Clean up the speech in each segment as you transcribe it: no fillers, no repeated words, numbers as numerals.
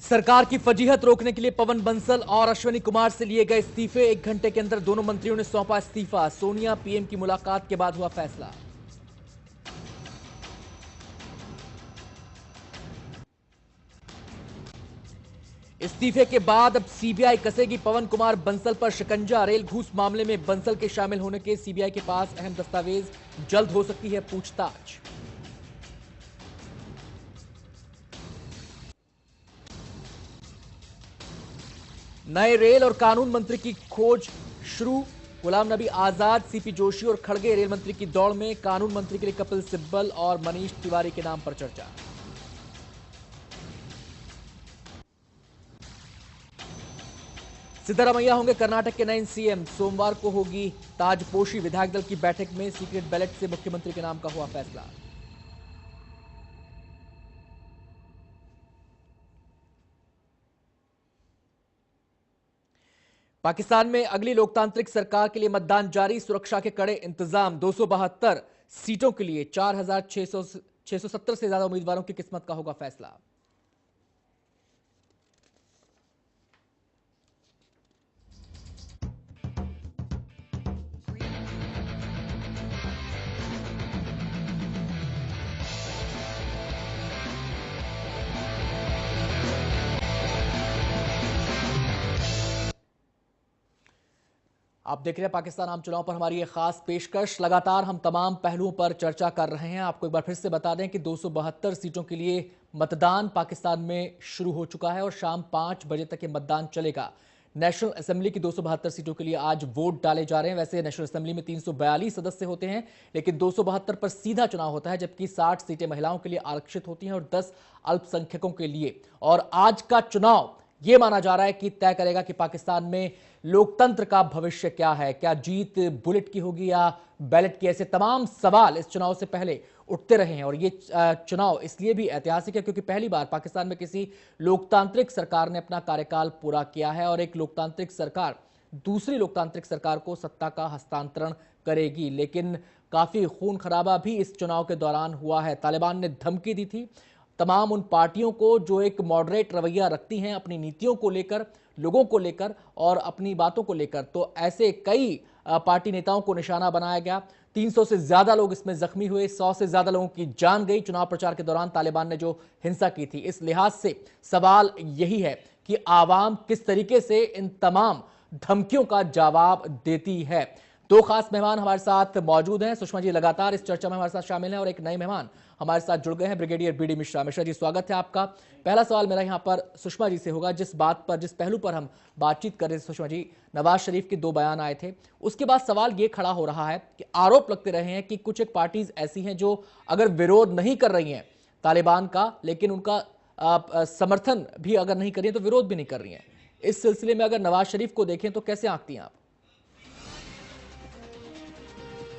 सरकार की फजीहत रोकने के लिए पवन बंसल और अश्विनी कुमार से लिए गए इस्तीफे। 1 घंटे के अंदर दोनों मंत्रियों ने सौंपा इस्तीफा। सोनिया पीएम की मुलाकात के बाद हुआ फैसला। इस्तीफे के बाद अब सीबीआई कसेगी पवन कुमार बंसल पर शिकंजा। रेल घूस मामले में बंसल के शामिल होने के सीबीआई के पास अहम दस्तावेज, जल्द हो सकती है पूछताछ। नए रेल और कानून मंत्री की खोज शुरू। गुलाम नबी आजाद, सीपी जोशी और खड़गे रेल मंत्री की दौड़ में। कानून मंत्री के लिए कपिल सिब्बल और मनीष तिवारी के नाम पर चर्चा। सिद्धरामैया होंगे कर्नाटक के नए सीएम। सोमवार को होगी ताजपोशी। विधायक दल की बैठक में सीक्रेट बैलेट से मुख्यमंत्री के नाम का हुआ फैसला। पाकिस्तान में अगली लोकतांत्रिक सरकार के लिए मतदान जारी। सुरक्षा के कड़े इंतजाम। 272 सीटों के लिए 4,670 से ज्यादा उम्मीदवारों की किस्मत का होगा फैसला। आप देख रहे हैं पाकिस्तान आम चुनाव पर हमारी ये खास पेशकश। लगातार हम तमाम पहलुओं पर चर्चा कर रहे हैं। आपको एक बार फिर से बता दें कि 272 सीटों के लिए मतदान पाकिस्तान में शुरू हो चुका है और शाम 5 बजे तक ये मतदान चलेगा। नेशनल असेंबली की 272 सीटों के लिए आज वोट डाले जा रहे हैं। वैसे नेशनल असेंबली में 342 सदस्य होते हैं, लेकिन 272 पर सीधा चुनाव होता है, जबकि 60 सीटें महिलाओं के लिए आरक्षित होती हैं और 10 अल्पसंख्यकों के लिए। और आज का चुनाव यह माना जा रहा है कि तय करेगा कि पाकिस्तान में लोकतंत्र का भविष्य क्या है। क्या जीत बुलेट की होगी या बैलेट की? ऐसे तमाम सवाल इस चुनाव से पहले उठते रहे हैं और ये चुनाव इसलिए भी ऐतिहासिक है क्योंकि पहली बार पाकिस्तान में किसी लोकतांत्रिक सरकार ने अपना कार्यकाल पूरा किया है और एक लोकतांत्रिक सरकार दूसरी लोकतांत्रिक सरकार को सत्ता का हस्तांतरण करेगी। लेकिन काफी खून खराबा भी इस चुनाव के दौरान हुआ है। तालिबान ने धमकी दी थी तमाम उन पार्टियों को जो एक मॉडरेट रवैया रखती हैं अपनी नीतियों को लेकर, लोगों को लेकर और अपनी बातों को लेकर। तो ऐसे कई पार्टी नेताओं को निशाना बनाया गया। 300 से ज्यादा लोग इसमें जख्मी हुए, 100 से ज्यादा लोगों की जान गई चुनाव प्रचार के दौरान तालिबान ने जो हिंसा की थी। इस लिहाज से सवाल यही है कि आवाम किस तरीके से इन तमाम धमकियों का जवाब देती है। दो खास मेहमान हमारे साथ मौजूद हैं। सुषमा जी लगातार इस चर्चा में हमारे साथ शामिल हैं और एक नए मेहमान हमारे साथ जुड़ गए हैं, ब्रिगेडियर बीडी मिश्रा। मिश्रा जी स्वागत है आपका। पहला सवाल मेरा यहां पर सुषमा जी से होगा। जिस पहलू पर हम बातचीत कर रहे थे सुषमा जी, नवाज शरीफ के 2 बयान आए थे, उसके बाद सवाल यह खड़ा हो रहा है कि आरोप लगते रहे हैं कि कुछ एक पार्टीज ऐसी हैं जो अगर विरोध नहीं कर रही हैं तालिबान का, लेकिन उनका समर्थन भी अगर नहीं कर रही है तो विरोध भी नहीं कर रही है। इस सिलसिले में अगर नवाज शरीफ को देखें तो कैसे आंकती हैं आप?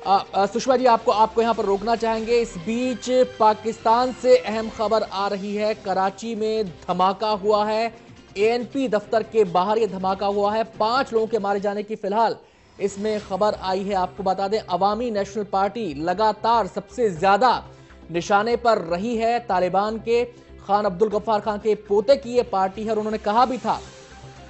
सुषमा जी आपको यहां पर रोकना चाहेंगे। इस बीच पाकिस्तान से अहम खबर आ रही है। कराची में धमाका हुआ है। एएनपी दफ्तर के बाहर यह धमाका हुआ है। 5 लोगों के मारे जाने की फिलहाल इसमें खबर आई है। आपको बता दें अवामी नेशनल पार्टी लगातार सबसे ज्यादा निशाने पर रही है। तालिबान के खान अब्दुल गफ्फार खान के पोते की यह पार्टी है और उन्होंने कहा भी था,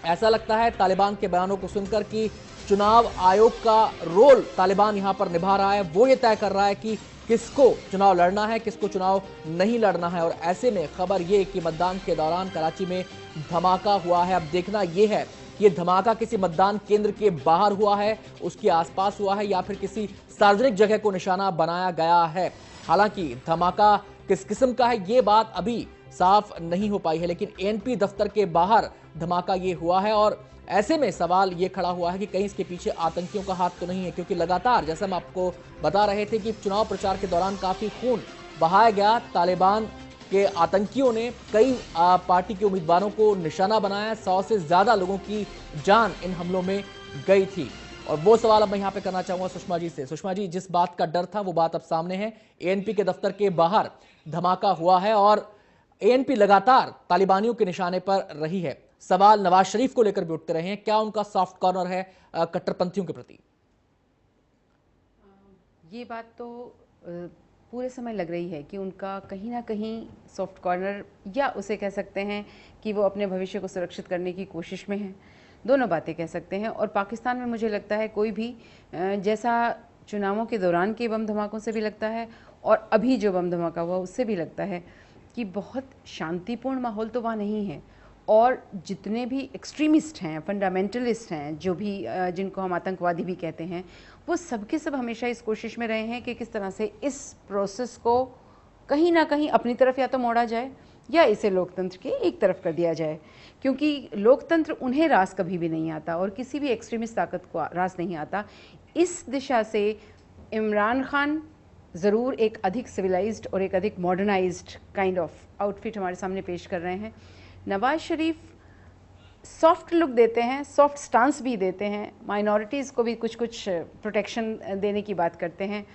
ऐसा लगता है तालिबान के बयानों को सुनकर कि चुनाव आयोग का रोल तालिबान यहां पर निभा रहा है। वो ये तय कर रहा है कि किसको चुनाव लड़ना है, किसको चुनाव नहीं लड़ना है। और ऐसे में खबर ये कि मतदान के दौरान कराची में धमाका हुआ है। अब देखना यह है कि यह धमाका किसी मतदान केंद्र के बाहर हुआ है, उसके आसपास हुआ है या फिर किसी सार्वजनिक जगह को निशाना बनाया गया है। हालांकि धमाका किस किस्म का है ये बात अभी साफ नहीं हो पाई है, लेकिन एएनपी दफ्तर के बाहर धमाका ये हुआ है। और ऐसे में सवाल ये खड़ा हुआ है कि कहीं इसके पीछे आतंकियों का हाथ तो नहीं है, क्योंकि लगातार जैसा हम आपको बता रहे थे कि चुनाव प्रचार के दौरान काफी खून बहाया गया। तालिबान के आतंकियों ने कई पार्टी के उम्मीदवारों को निशाना बनाया। 100 से ज्यादा लोगों की जान इन हमलों में गई थी। और वो सवाल अब मैं यहां पे करना चाहूंगा सुषमा जी से। सुषमा जी, जिस बात का डर था वो बात अब सामने है। एएनपी के दफ्तर के बाहर धमाका हुआ है और एएनपी लगातार तालिबानियों के निशाने पर रही है। सवाल नवाज शरीफ को लेकर भी उठते रहे हैं, क्या उनका सॉफ्ट कॉर्नर है कट्टरपंथियों के प्रति? ये बात तो पूरे समय लग रही है कि उनका कहीं ना कहीं सॉफ्ट कॉर्नर, या उसे कह सकते हैं कि वो अपने भविष्य को सुरक्षित करने की कोशिश में हैं। दोनों बातें कह सकते हैं। और पाकिस्तान में मुझे लगता है कोई भी जैसा चुनावों के दौरान के बम धमाकों से भी लगता है और अभी जो बम धमाका हुआ उससे भी लगता है कि बहुत शांतिपूर्ण माहौल तो वहाँ नहीं है। और जितने भी एक्सट्रीमिस्ट हैं, फंडामेंटलिस्ट हैं, जो भी जिनको हम आतंकवादी भी कहते हैं, वो सब के सब हमेशा इस कोशिश में रहे हैं कि किस तरह से इस प्रोसेस को कहीं ना कहीं अपनी तरफ या तो मोड़ा जाए या इसे लोकतंत्र के एक तरफ कर दिया जाए। क्योंकि लोकतंत्र उन्हें रास कभी भी नहीं आता और किसी भी एक्सट्रीमिस्ट ताकत को रास नहीं आता। इस दिशा से इमरान खान ज़रूर एक अधिक सिविलाइज्ड और एक अधिक मॉडर्नाइज्ड काइंड ऑफ आउटफिट हमारे सामने पेश कर रहे हैं। नवाज शरीफ सॉफ्ट लुक देते हैं, सॉफ्ट स्टांस भी देते हैं, माइनॉरिटीज़ को भी कुछ कुछ प्रोटेक्शन देने की बात करते हैं।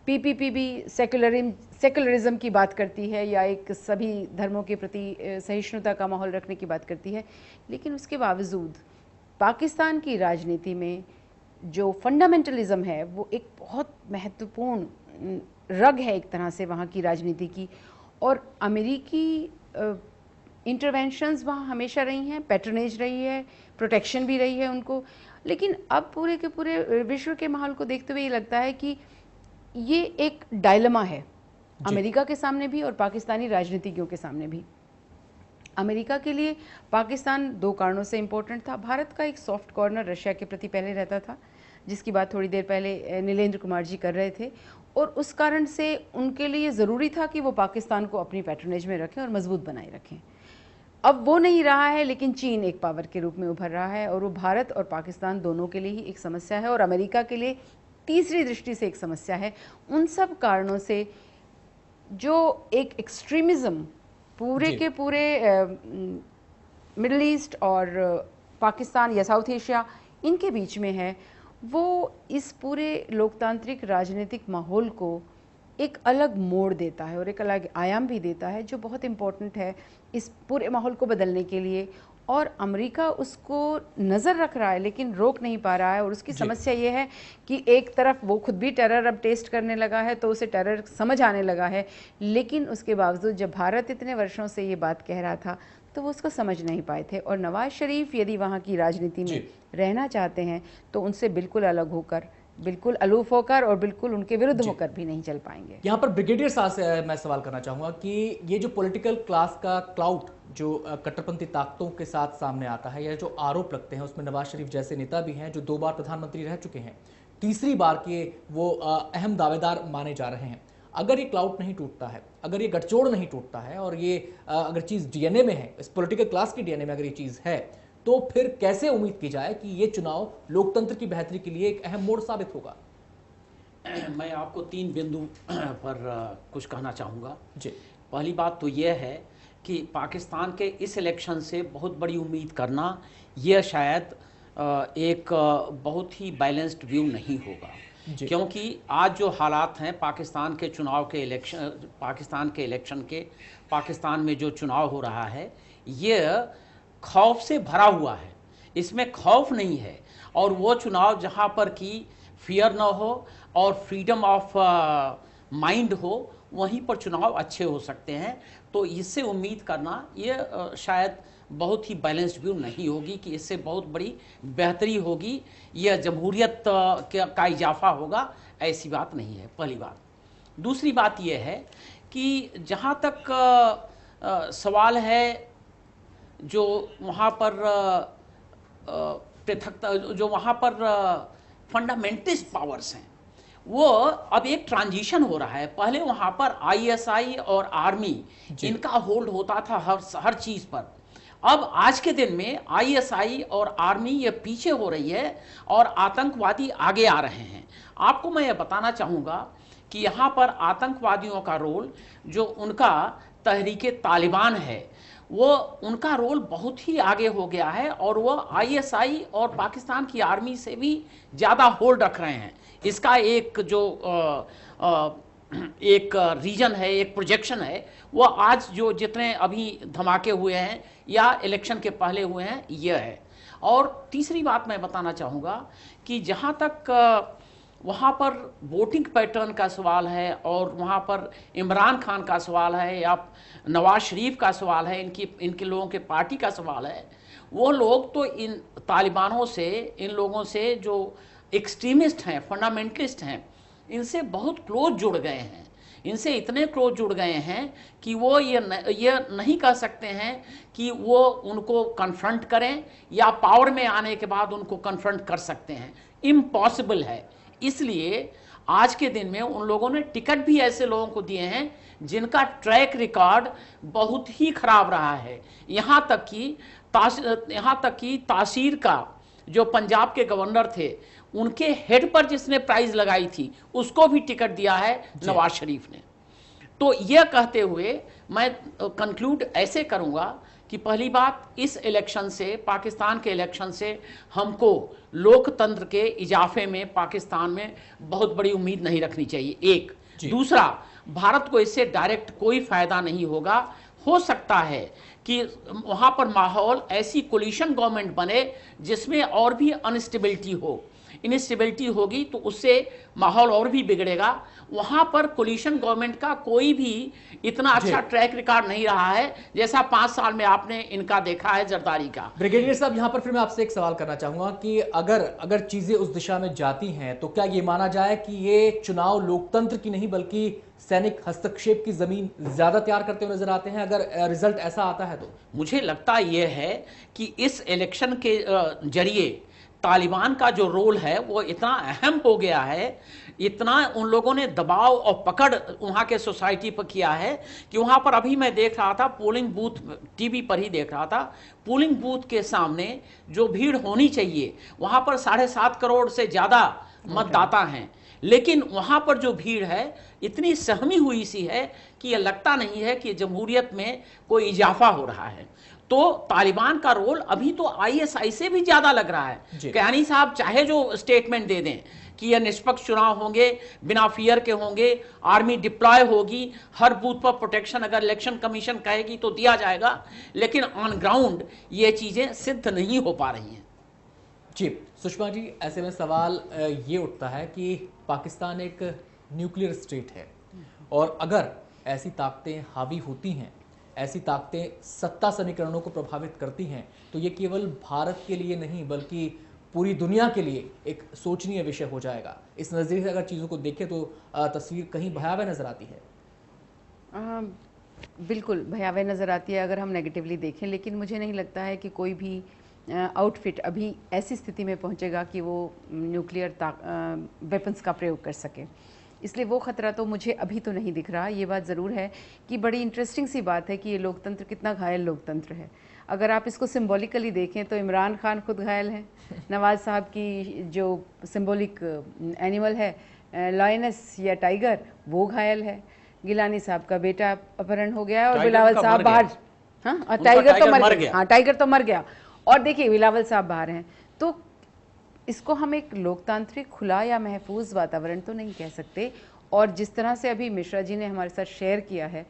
पीपीपी भी सेकुलरिज्म की बात करती है या एक सभी धर्मों के प्रति सहिष्णुता का माहौल रखने की बात करती है। लेकिन उसके बावजूद पाकिस्तान की राजनीति में जो फंडामेंटलिज्म है वो एक बहुत महत्वपूर्ण रग है एक तरह से वहाँ की राजनीति की। और अमेरिकी इंटरवेंशंस वहाँ हमेशा रही हैं, पैट्रनेज रही है, प्रोटेक्शन भी रही है उनको। लेकिन अब पूरे के पूरे विश्व के माहौल को देखते हुए ये लगता है कि ये एक डायलेमा है अमेरिका के सामने भी और पाकिस्तानी राजनीतिज्ञों के सामने भी। अमेरिका के लिए पाकिस्तान दो कारणों से इम्पोर्टेंट था। भारत का एक सॉफ्ट कॉर्नर रशिया के प्रति पहले रहता था, जिसकी बात थोड़ी देर पहले नीलेंद्र कुमार जी कर रहे थे, और उस कारण से उनके लिए ज़रूरी था कि वो पाकिस्तान को अपनी पैट्रनेज में रखें और मजबूत बनाए रखें। अब वो नहीं रहा है, लेकिन चीन एक पावर के रूप में उभर रहा है और वो भारत और पाकिस्तान दोनों के लिए ही एक समस्या है और अमेरिका के लिए तीसरी दृष्टि से एक समस्या है। उन सब कारणों से जो एक एक्सट्रीमिज़म पूरे के पूरे मिडल ईस्ट और पाकिस्तान या साउथ एशिया इनके बीच में है, वो इस पूरे लोकतांत्रिक राजनीतिक माहौल को एक अलग मोड़ देता है और एक अलग आयाम भी देता है, जो बहुत इम्पोर्टेंट है इस पूरे माहौल को बदलने के लिए। और अमेरिका उसको नज़र रख रहा है लेकिन रोक नहीं पा रहा है। और उसकी समस्या ये है कि एक तरफ वो खुद भी टेरर अब टेस्ट करने लगा है, तो उसे टेरर समझ आने लगा है, लेकिन उसके बावजूद जब भारत इतने वर्षों से ये बात कह रहा था तो वो उसको समझ नहीं पाए थे। और नवाज शरीफ यदि वहाँ की राजनीति में रहना चाहते हैं तो उनसे बिल्कुल अलग होकर, बिल्कुल अलूफ होकर और बिल्कुल उनके विरुद्ध होकर भी नहीं चल पाएंगे। यहाँ पर ब्रिगेडियर साहब से मैं सवाल करना चाहूँगा कि ये जो पॉलिटिकल क्लास का क्लाउड जो कट्टरपंथी ताकतों के साथ सामने आता है या जो आरोप लगते हैं, उसमें नवाज शरीफ जैसे नेता भी हैं जो 2 बार प्रधानमंत्री रह चुके हैं, तीसरी बार के वो अहम दावेदार माने जा रहे हैं। अगर ये क्लाउड नहीं टूटता है, अगर ये गठजोड़ नहीं टूटता है और ये अगर चीज़ डीएनए में है, इस पॉलिटिकल क्लास की डीएनए में अगर ये चीज़ है, तो फिर कैसे उम्मीद की जाए कि ये चुनाव लोकतंत्र की बेहतरी के लिए एक अहम मोड़ साबित होगा? मैं आपको 3 बिंदु पर कुछ कहना चाहूँगा जी। पहली बात तो यह है कि पाकिस्तान के इस इलेक्शन से बहुत बड़ी उम्मीद करना यह शायद एक बहुत ही बैलेंस्ड व्यू नहीं होगा, क्योंकि आज जो हालात हैं पाकिस्तान के इलेक्शन के पाकिस्तान में जो चुनाव हो रहा है, ये खौफ से भरा हुआ है। इसमें खौफ नहीं है, और वो चुनाव जहाँ पर कि फियर ना हो और फ्रीडम ऑफ माइंड हो, वहीं पर चुनाव अच्छे हो सकते हैं। तो इससे उम्मीद करना ये शायद बहुत ही बैलेंस्ड व्यू नहीं होगी कि इससे बहुत बड़ी बेहतरी होगी, यह जमहूरियत का इजाफा होगा, ऐसी बात नहीं है, पहली बात। दूसरी बात यह है कि जहाँ तक सवाल है जो वहाँ पर पृथकता, जो वहाँ पर फंडामेंटलिस्ट पावर्स हैं, वो अब एक ट्रांजिशन हो रहा है। पहले वहाँ पर आईएसआई और आर्मी इनका होल्ड होता था हर चीज़ पर। अब आज के दिन में आईएसआई और आर्मी ये पीछे हो रही है और आतंकवादी आगे आ रहे हैं। आपको मैं ये बताना चाहूँगा कि यहाँ पर आतंकवादियों का रोल, जो उनका तहरीके तालिबान है, वो उनका रोल बहुत ही आगे हो गया है और वो आईएसआई और पाकिस्तान की आर्मी से भी ज़्यादा होल्ड रख रहे हैं। इसका एक जो एक रीजन है, एक प्रोजेक्शन है, वो आज जो जितने अभी धमाके हुए हैं या इलेक्शन के पहले हुए हैं, यह है। और तीसरी बात मैं बताना चाहूँगा कि जहाँ तक वहाँ पर वोटिंग पैटर्न का सवाल है, और वहाँ पर इमरान खान का सवाल है या नवाज शरीफ का सवाल है, इनके लोगों के पार्टी का सवाल है। वो लोग तो इन तालिबानों से, इन लोगों से जो एक्सट्रीमिस्ट हैं, फंडामेंटलिस्ट हैं, इनसे बहुत क्लोज जुड़ गए हैं। इनसे इतने क्लोज जुड़ गए हैं कि वो ये नहीं कह सकते हैं कि वो उनको कन्फ्रंट करें या पावर में आने के बाद उनको कन्फ्रंट कर सकते हैं। इम्पॉसिबल है। इसलिए आज के दिन में उन लोगों ने टिकट भी ऐसे लोगों को दिए हैं जिनका ट्रैक रिकॉर्ड बहुत ही खराब रहा है। यहाँ तक कि तासीर का जो पंजाब के गवर्नर थे, उनके हेड पर जिसने प्राइज लगाई थी उसको भी टिकट दिया है नवाज शरीफ ने। तो यह कहते हुए मैं कंक्लूड ऐसे करूंगा कि पहली बात, इस इलेक्शन से, पाकिस्तान के इलेक्शन से हमको लोकतंत्र के इजाफे में पाकिस्तान में बहुत बड़ी उम्मीद नहीं रखनी चाहिए, एक। दूसरा, भारत को इससे डायरेक्ट कोई फायदा नहीं होगा। हो सकता है कि वहां पर माहौल, ऐसी कोलिशन गवर्नमेंट बने जिसमें और भी अनस्टेबिलिटी हो। इनस्टेबिलिटी होगी तो उससे माहौल और भी बिगड़ेगा। वहां पर कोलिशन गवर्नमेंट का कोई भी इतना अच्छा ट्रैक रिकॉर्ड नहीं रहा है जैसा 5 साल में आपने इनका देखा है, जरदारी का। ब्रिगेडियर साहब, यहां पर फिर मैं आपसे एक सवाल करना चाहूंगा कि अगर चीजें उस दिशा में जाती हैं तो क्या ये माना जाए कि ये चुनाव लोकतंत्र की नहीं बल्कि सैनिक हस्तक्षेप की जमीन ज्यादा तैयार करते हुए नजर आते हैं, अगर रिजल्ट ऐसा आता है तो? मुझे लगता यह है कि इस इलेक्शन के जरिए तालिबान का जो रोल है वो इतना अहम हो गया है, इतना उन लोगों ने दबाव और पकड़ वहाँ के सोसाइटी पर किया है कि वहाँ पर, अभी मैं देख रहा था पोलिंग बूथ, टीवी पर ही देख रहा था, पोलिंग बूथ के सामने जो भीड़ होनी चाहिए, वहाँ पर 7.5 करोड़ से ज़्यादा मतदाता हैं, लेकिन वहाँ पर जो भीड़ है इतनी सहमी हुई सी है कि यह लगता नहीं है कि जमहूरियत में कोई इजाफा हो रहा है। तो तालिबान का रोल अभी तो आईएसआई से भी ज्यादा लग रहा है। कयानी साहब चाहे जो स्टेटमेंट दे दें कि यह निष्पक्ष चुनाव होंगे, बिना फियर के होंगे, आर्मी डिप्लॉय होगी, हर बूथ पर प्रोटेक्शन अगर इलेक्शन कमीशन कहेगी तो दिया जाएगा, लेकिन ऑन ग्राउंड ये चीजें सिद्ध नहीं हो पा रही हैं। जी सुषमा जी, ऐसे में सवाल ये उठता है कि पाकिस्तान एक न्यूक्लियर स्टेट है, और अगर ऐसी ताकतें हावी होती हैं, ऐसी ताकतें सत्ता समीकरणों को प्रभावित करती हैं, तो ये केवल भारत के लिए नहीं बल्कि पूरी दुनिया के लिए एक सोचनीय विषय हो जाएगा। इस नज़रिए से अगर चीज़ों को देखें तो तस्वीर कहीं भयावह नज़र आती है। बिल्कुल भयावह नज़र आती है अगर हम नेगेटिवली देखें, लेकिन मुझे नहीं लगता है कि कोई भी आउटफिट अभी ऐसी स्थिति में पहुंचेगा कि वो न्यूक्लियर वेपन्स का प्रयोग कर सके। इसलिए वो ख़तरा तो मुझे अभी तो नहीं दिख रहा। ये बात ज़रूर है कि बड़ी इंटरेस्टिंग सी बात है कि ये लोकतंत्र कितना घायल लोकतंत्र है। अगर आप इसको सिंबॉलिकली देखें तो इमरान खान खुद घायल हैं, नवाज़ साहब की जो सिंबॉलिक एनिमल है लायनेस या टाइगर, वो घायल है, गिलानी साहब का बेटा अपहरण हो गया है और बिलावल साहब बाहर, हाँ टाइगर तो मर गया, हाँ टाइगर तो मर गया, और देखिए बिलावल साहब बाहर हैं। तो इसको हम एक लोकतांत्रिक खुला या महफूज वातावरण तो नहीं कह सकते। और जिस तरह से अभी मिश्रा जी ने हमारे साथ शेयर किया है,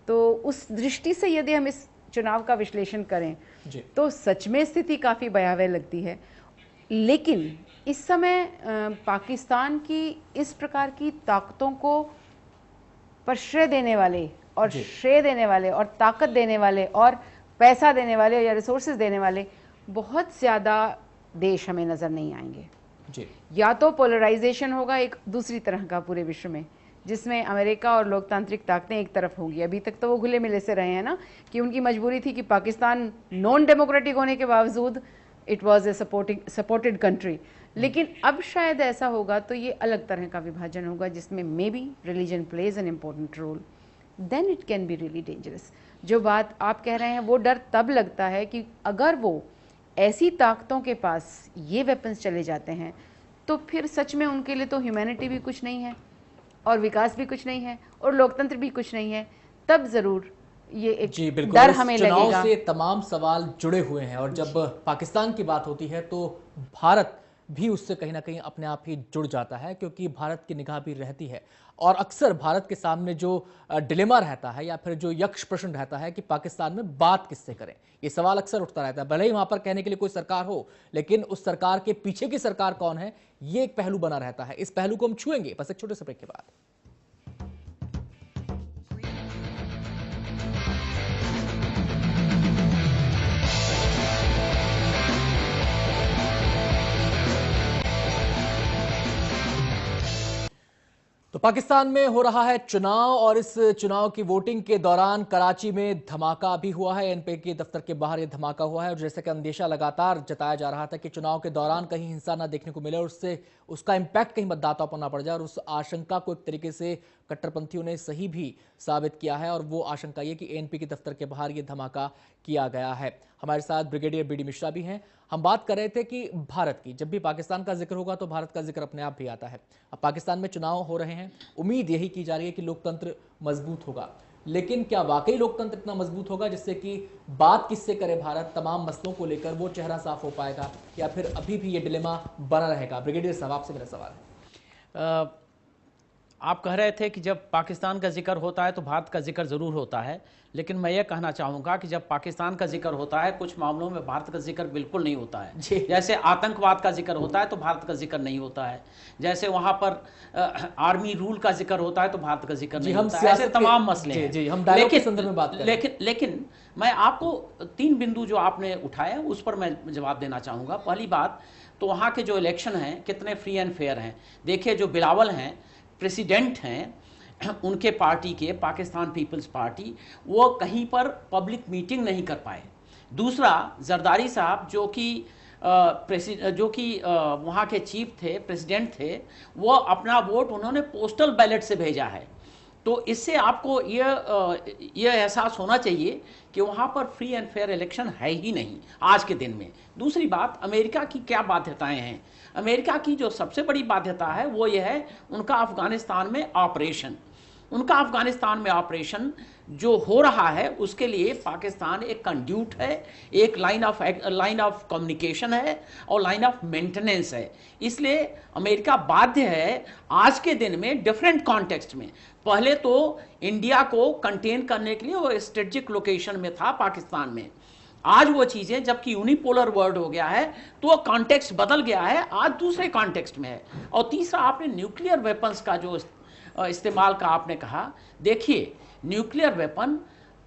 तो उस दृष्टि से यदि हम इस चुनाव का विश्लेषण करें तो सच में स्थिति काफ़ी भयावह लगती है। लेकिन इस समय पाकिस्तान की इस प्रकार की ताकतों को प्रश्रय देने वाले और श्रेय देने वाले और ताकत देने वाले और पैसा देने वाले या रिसोर्सेज देने वाले बहुत ज़्यादा देश हमें नज़र नहीं आएंगे। जी। या तो पोलराइजेशन होगा एक दूसरी तरह का पूरे विश्व में, जिसमें अमेरिका और लोकतांत्रिक ताकतें एक तरफ होंगी। अभी तक तो वो घुले मिले से रहे हैं ना, कि उनकी मजबूरी थी कि पाकिस्तान नॉन डेमोक्रेटिक होने के बावजूद it was a supported country. लेकिन अब शायद ऐसा होगा तो ये अलग तरह का विभाजन होगा जिसमें may be religion plays an important role, then it can be really dangerous. जो बात आप कह रहे हैं वो डर तब लगता है कि अगर वो ऐसी ताकतों के पास ये वेपन्स चले जाते हैं तो फिर सच में उनके लिए तो ह्यूमैनिटी भी कुछ नहीं है और विकास भी कुछ नहीं है और लोकतंत्र भी कुछ नहीं है। तब जरूर ये एक डर हमें लगेगा। चुनाव से तमाम सवाल जुड़े हुए हैं, और जब पाकिस्तान की बात होती है तो भारत भी उससे कहीं ना कहीं अपने आप ही जुड़ जाता है, क्योंकि भारत की निगाह भी रहती है। और अक्सर भारत के सामने जो डिलेमा रहता है या फिर जो यक्ष प्रश्न रहता है कि पाकिस्तान में बात किससे करें, ये सवाल अक्सर उठता रहता है। भले ही वहां पर कहने के लिए कोई सरकार हो, लेकिन उस सरकार के पीछे की सरकार कौन है, ये एक पहलू बना रहता है। इस पहलू को हम छुएंगे बस एक छोटे से ब्रेक के बाद। तो पाकिस्तान में हो रहा है चुनाव, और इस चुनाव की वोटिंग के दौरान कराची में धमाका भी हुआ है। एनपीए के दफ्तर के बाहर यह धमाका हुआ है, और जैसे कि अंदेशा लगातार जताया जा रहा था कि चुनाव के दौरान कहीं हिंसा ना देखने को मिले और उससे उसका इम्पैक्ट कहीं मतदाताओं पर ना पड़ जाए, और उस आशंका को एक तरीके से कट्टरपंथियों ने सही भी साबित किया है। और वो आशंका ये कि एनपी के दफ्तर के बाहर ये धमाका किया गया है। हमारे साथ ब्रिगेडियर बीडी मिश्रा भी हैं। हम बात कर रहे थे कि भारत की, जब भी पाकिस्तान का जिक्र होगा तो भारत का जिक्र अपने आप भी आता है। अब पाकिस्तान में चुनाव हो रहे हैं, उम्मीद यही की जा रही है कि लोकतंत्र मजबूत होगा, लेकिन क्या वाकई लोकतंत्र इतना मजबूत होगा जिससे कि बात किससे करे भारत तमाम मसलों को लेकर, वो चेहरा साफ हो पाएगा, या फिर अभी भी ये डिलेमा बना रहेगा? ब्रिगेडियर साहब, आपसे मेरा सवाल है। आप कह रहे थे कि जब पाकिस्तान का जिक्र होता है तो भारत का जिक्र ज़रूर होता है, लेकिन मैं ये कहना चाहूँगा कि जब पाकिस्तान का जिक्र होता है कुछ मामलों में भारत का जिक्र बिल्कुल नहीं होता है। जैसे आतंकवाद का जिक्र होता है तो भारत का जिक्र नहीं होता है, जैसे वहाँ पर आर्मी रूल का जिक्र होता है तो भारत का जिक्र नहीं होता है। ऐसे तमाम मसले हैं। लेकिन मैं आपको 3 बिंदु जो आपने उठाए उस पर मैं जवाब देना चाहूँगा। पहली बात तो वहाँ के जो इलेक्शन हैं कितने फ्री एंड फेयर हैं। देखिए, जो बिलावल हैं, प्रेसिडेंट हैं उनके पार्टी के, पाकिस्तान पीपल्स पार्टी, वो कहीं पर पब्लिक मीटिंग नहीं कर पाए। दूसरा, जरदारी साहब जो कि वहाँ के चीफ थे, प्रेसिडेंट थे, वो अपना वोट उन्होंने पोस्टल बैलेट से भेजा है। तो इससे आपको यह एहसास होना चाहिए कि वहाँ पर फ्री एंड फेयर इलेक्शन है ही नहीं आज के दिन में। दूसरी बात, अमेरिका की क्या बाध्यताएं हैं। अमेरिका की जो सबसे बड़ी बाध्यता है वो ये है उनका अफगानिस्तान में ऑपरेशन। उनका अफगानिस्तान में ऑपरेशन जो हो रहा है उसके लिए पाकिस्तान एक कंड्यूट है, एक लाइन ऑफ कम्युनिकेशन है और लाइन ऑफ मेंटेनेंस है। इसलिए अमेरिका बाध्य है आज के दिन में डिफरेंट कॉन्टेक्स्ट में। पहले तो इंडिया को कंटेन करने के लिए वो स्ट्रेटेजिक लोकेशन में था पाकिस्तान में। आज वो चीज़ें, जबकि यूनिपोलर वर्ल्ड हो गया है तो वो कॉन्टेक्स्ट बदल गया है, आज दूसरे कॉन्टेक्स्ट में है। और तीसरा, आपने न्यूक्लियर वेपन्स का जो इस्तेमाल का आपने कहा, देखिए न्यूक्लियर वेपन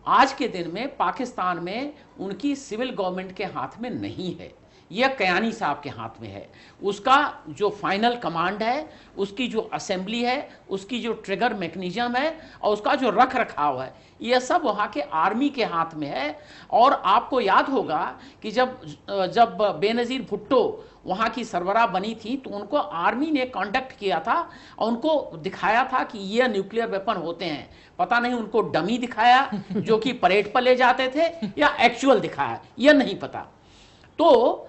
आज के दिन में पाकिस्तान में उनकी सिविल गवर्नमेंट के हाथ में नहीं है, यह कयानी साहब के हाथ में है। उसका जो फाइनल कमांड है, उसकी जो असेंबली है, उसकी जो ट्रिगर मैकेनिज्म है और उसका जो रख रखाव है, यह सब वहाँ के आर्मी के हाथ में है। और आपको याद होगा कि जब बेनज़ीर भुट्टो वहाँ की सरबराह बनी थी तो उनको आर्मी ने कांटेक्ट किया था और उनको दिखाया था कि ये न्यूक्लियर वेपन होते हैं। पता नहीं उनको डमी दिखाया जो कि परेड पर ले जाते थे या एक्चुअल दिखाया, यह नहीं पता। तो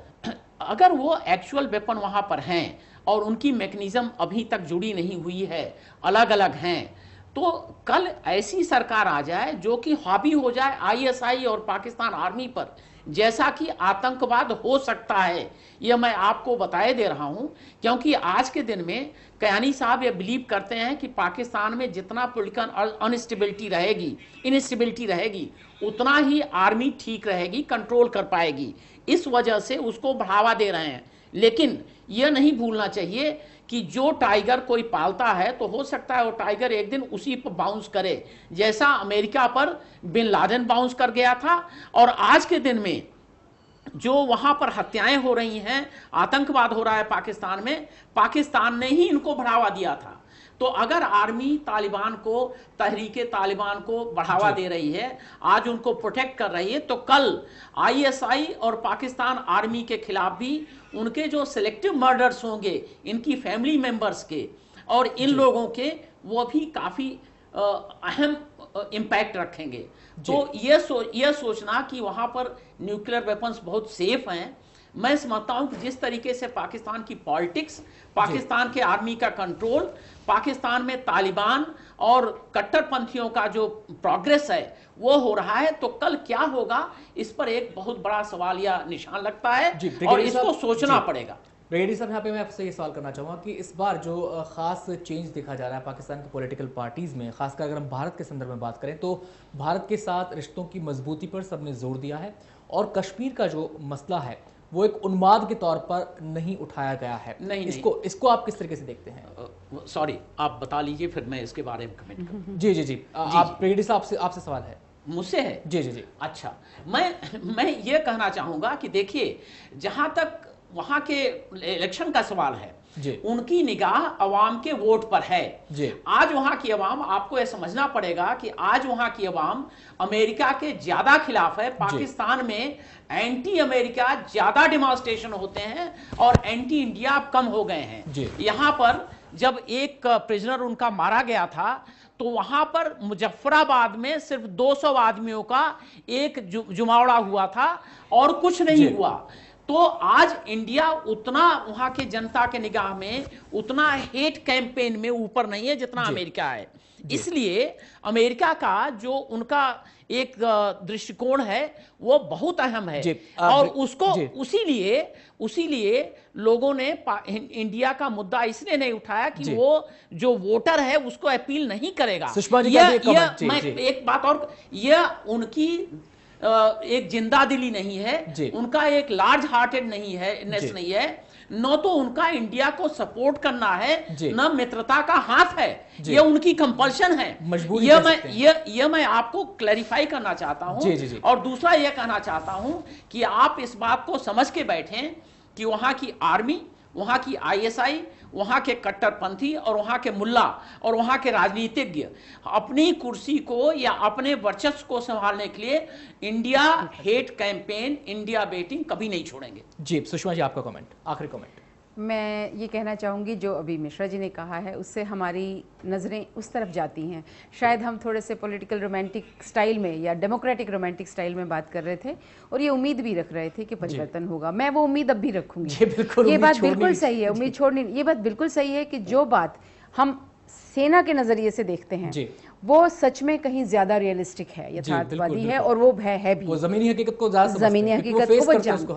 अगर वो एक्चुअल वेपन वहाँ पर हैं और उनकी मैकेनिज्म अभी तक जुड़ी नहीं हुई है, अलग अलग हैं, तो कल ऐसी सरकार आ जाए जो कि हावी हो जाए आईएसआई और पाकिस्तान आर्मी पर, जैसा कि आतंकवाद हो सकता है, यह मैं आपको बताए दे रहा हूं। क्योंकि आज के दिन में कयानी साहब ये बिलीव करते हैं कि पाकिस्तान में जितना पॉलिटिकल अनस्टेबिलिटी रहेगी, इनस्टेबिलिटी रहेगी, उतना ही आर्मी ठीक रहेगी, कंट्रोल कर पाएगी। इस वजह से उसको बढ़ावा दे रहे हैं। लेकिन यह नहीं भूलना चाहिए कि जो टाइगर कोई पालता है तो हो सकता है वो टाइगर एक दिन उसी पर बाउंस करे, जैसा अमेरिका पर बिन लादेन बाउंस कर गया था। और आज के दिन में जो वहां पर हत्याएं हो रही हैं, आतंकवाद हो रहा है पाकिस्तान में, पाकिस्तान ने ही इनको बढ़ावा दिया था। तो अगर आर्मी तालिबान को, तहरीके तालिबान को बढ़ावा दे रही है, आज उनको प्रोटेक्ट कर रही है, तो कल आईएसआई और पाकिस्तान आर्मी के खिलाफ भी उनके जो सिलेक्टिव मर्डर्स होंगे इनकी फैमिली मेंबर्स के और इन लोगों के, वो भी काफी अहम इम्पैक्ट रखेंगे। तो यह सोचना कि वहां पर न्यूक्लियर वेपन्स बहुत सेफ हैं, मैं समझता हूं कि जिस तरीके से पाकिस्तान की पॉलिटिक्स, पाकिस्तान के आर्मी का कंट्रोल, पाकिस्तान में तालिबान और कट्टरपंथियों का जो प्रोग्रेस है वो हो रहा है, तो कल क्या होगा इस पर एक बहुत बड़ा सवाल या निशान लगता है और इसको सोचना पड़ेगा। ब्रिगेडियर साहब, यहाँ पे मैं आपसे ये सवाल करना चाहूँगा कि इस बार जो खास चेंज दिखा जा रहा है पाकिस्तान की पॉलिटिकल पार्टीज़ में, खासकर अगर हम भारत के संदर्भ में बात करें तो भारत के साथ रिश्तों की मजबूती पर सबने जोर दिया है और कश्मीर का जो मसला है वो एक उन्माद के तौर पर नहीं उठाया गया है। नहीं, इसको आप किस तरीके से देखते हैं? सॉरी, आप बता लीजिए फिर मैं इसके बारे में कमेंट करूँ। जी जी जी, आप ब्रिगेडियर साहब आपसे सवाल है। मुझसे है? जी जी जी। अच्छा, मैं ये कहना चाहूँगा कि देखिए, जहाँ तक वहाँ के इलेक्शन का सवाल है, उनकी निगाह अवाम के वोट पर है। आज वहाँ की अवाम, आपको यह समझना पड़ेगा कि आज वहाँ की अवाम अमेरिका के ज्यादा खिलाफ है। पाकिस्तान में एंटी अमेरिका ज्यादा डिमॉन्स्ट्रेशन होते हैं और एंटी इंडिया कम हो गए हैं। यहाँ पर जब एक प्रिजनर उनका मारा गया था तो वहां पर मुजफ्फराबाद में सिर्फ 200 आदमियों का एक जुमावड़ा हुआ था और कुछ नहीं हुआ। तो आज इंडिया उतना वहां के जनता के निगाह में उतना हेट कैंपेन में ऊपर नहीं है जितना अमेरिका है। इसलिए अमेरिका का जो उनका एक दृष्टिकोण है वो बहुत अहम है और उसको उसीलिए लोगों ने इंडिया का मुद्दा इसलिए नहीं उठाया कि वो जो वोटर है उसको अपील नहीं करेगा। मैं एक बात और, यह उनकी एक जिंदा दिली नहीं है, उनका एक लार्ज हार्टेड नहीं है, न तो उनका इंडिया को सपोर्ट करना है, न मित्रता का हाथ है, ये उनकी कंपल्शन है। ये मैं आपको क्लैरिफाई करना चाहता हूं। और दूसरा ये कहना चाहता हूं कि आप इस बात को समझ के बैठें कि वहां की आर्मी, वहां की आईएसआई, वहां के कट्टरपंथी और वहां के मुल्ला और वहां के राजनीतिज्ञ अपनी कुर्सी को या अपने वर्चस्व को संभालने के लिए India hate campaign, India baiting कभी नहीं छोड़ेंगे। जी सुषमा जी, आपका कमेंट, आखिरी कमेंट। मैं ये कहना चाहूँगी, जो अभी मिश्रा जी ने कहा है उससे हमारी नज़रें उस तरफ जाती हैं। शायद हम थोड़े से पॉलिटिकल रोमांटिक स्टाइल में या डेमोक्रेटिक रोमांटिक स्टाइल में बात कर रहे थे और ये उम्मीद भी रख रहे थे कि परिवर्तन होगा। मैं वो उम्मीद अब भी रखूँगी। ये बात बिल्कुल सही है, उम्मीद छोड़नी, ये बात बिल्कुल सही है कि जो बात हम सेना के नज़रिए से देखते हैं वो सच में कहीं ज्यादा रियलिस्टिक है, यथार्थवादी है और वो है भी। वो ज़मीनी हकीकत को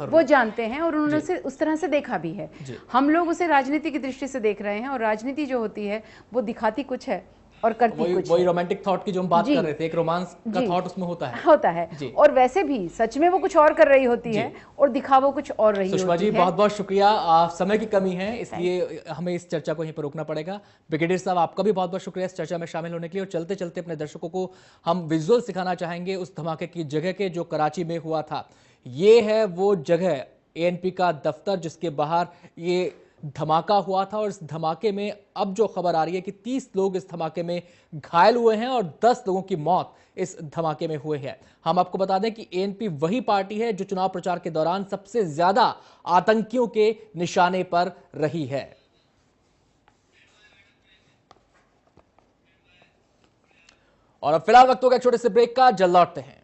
वो जानते हैं और उन्होंने उसे उस तरह से देखा भी है। हम लोग उसे राजनीति की दृष्टि से देख रहे हैं और राजनीति जो होती है वो दिखाती कुछ है और करती कुछ। वही रोमांटिक थॉट की जो हम बात कर रहे थे, एक रोमांस का थॉट उसमें होता है और वैसे भी सच में वो कुछ और कर रही होती है और दिखावा कुछ और रही होती है। सुषमा जी बहुत बहुत शुक्रिया, समय की कमी है इसलिए हमें इस चर्चा को यहीं पर रोकना पड़ेगा। ब्रिगेडियर साहब आपका भी बहुत बहुत शुक्रिया इस चर्चा में शामिल होने के लिए। और चलते चलते अपने दर्शकों को हम विजुअल सिखाना चाहेंगे उस धमाके की जगह के जो कराची में हुआ था। ये है वो जगह एएनपी का दफ्तर जिसके बाहर ये धमाका हुआ था और इस धमाके में अब जो खबर आ रही है कि 30 लोग इस धमाके में घायल हुए हैं और 10 लोगों की मौत इस धमाके में हुए हैं। हम आपको बता दें कि एएनपी वही पार्टी है जो चुनाव प्रचार के दौरान सबसे ज्यादा आतंकियों के निशाने पर रही है। और अब फिलहाल वक्त हो गया छोटे से ब्रेक का, जल्द लौटते हैं।